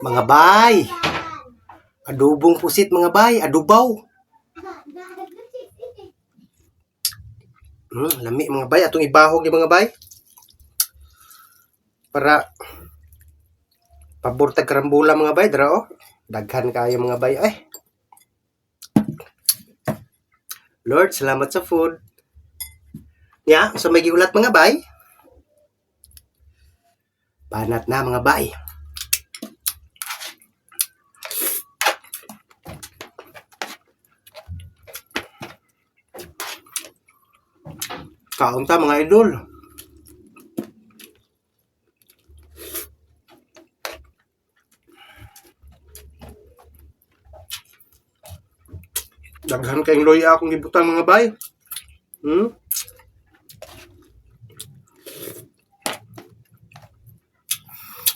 Mga bay, adobong pusit mga bay, adubaw. Lami mga bay, atong ibahog yung mga bay. Para pabor tag karambula mga bay, dara oh. Daghan kayo mga bay. Ay. Lord, salamat sa food. Ya, so may giulat mga bay. Banat na mga bay. Kaunta mga idol. Daghan kayong loya akong gibutan mga bay.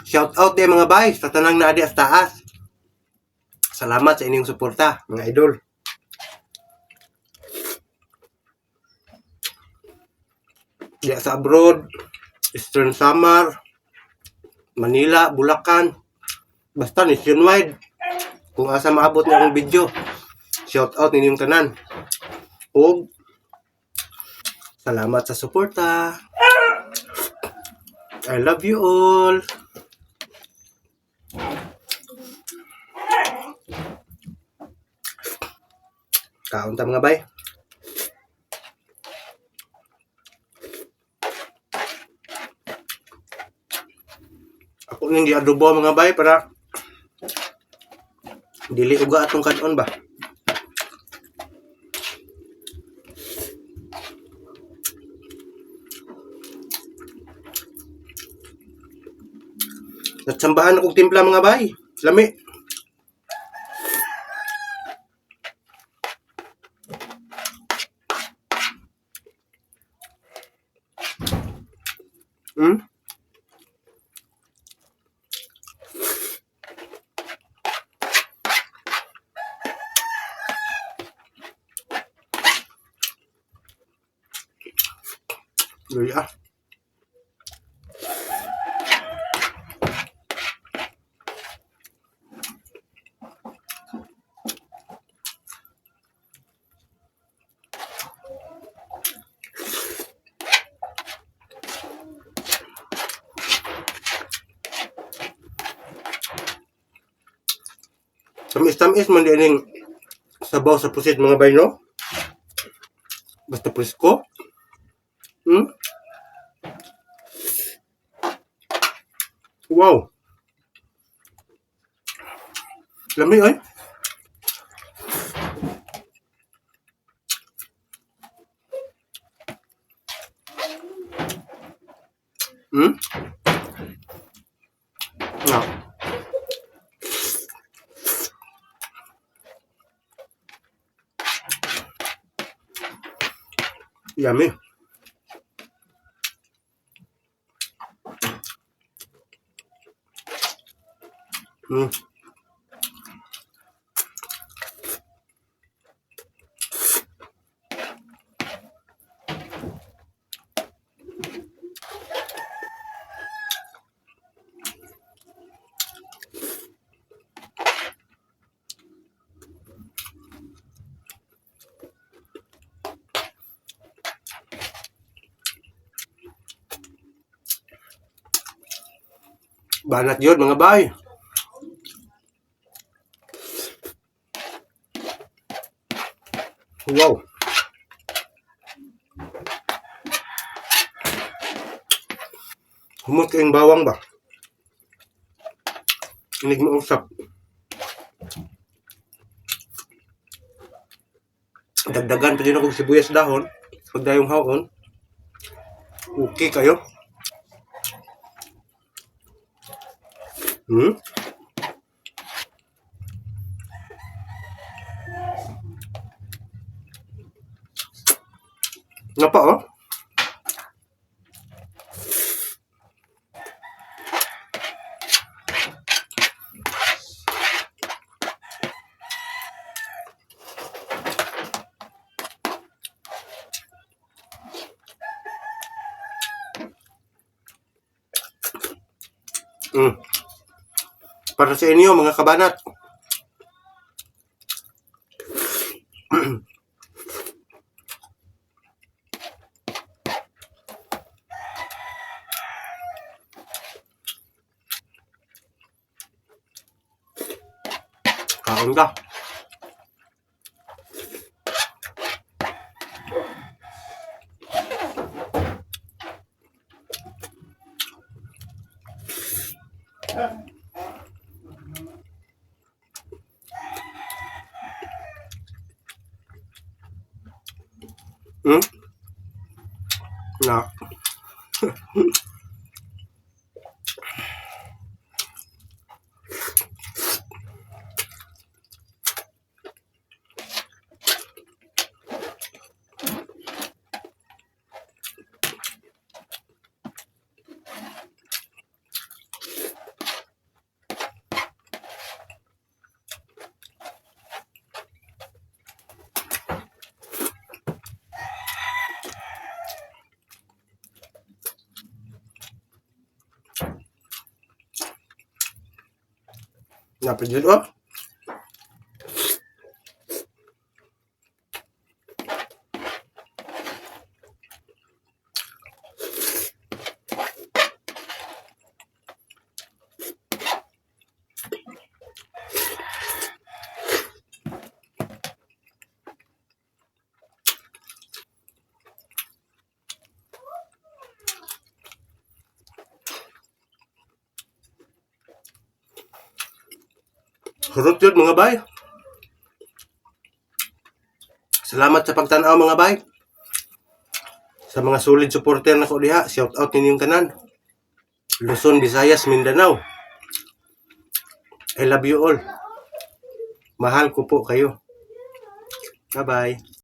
Shout out din mga bay sa tanang naadi as taas. Salamat sa inyong suporta mga idol. Diya sa abroad, Eastern Samar, Manila, Bulacan, basta nationwide. Kung asa maabot niya akong video, shout out ninyong tanan. O salamat sa suporta. I love you all. Kaunta mga bay. Ako nang giadobo mga bay para dili uga atong kanon ba. Natsambahan akong timpla mga bay. Lami. Luya. Tamis-tamis man din yung sabaw sa pusit mga bay no. Basta presko. Wow. Lami ay. Ah. Yummy. Banat yun mga bay. Wow. Humot kayong bawang ba? Inig mo usap. Dagdagan pa din akong sibuyas dahon. Pag dayong haon. Okay kayo. Ngapa oh? para sa inyo mga kabanat. Kaon ka. Hmm? Na. Napidil oh. Hurot yun mga bay. Salamat sa pagtanaw mga bay. Sa mga solid supporter na ko diha, shout out ninyong tanan. Luzon, Visayas, Mindanao. I love you all. Mahal ko po kayo. Bye-bye.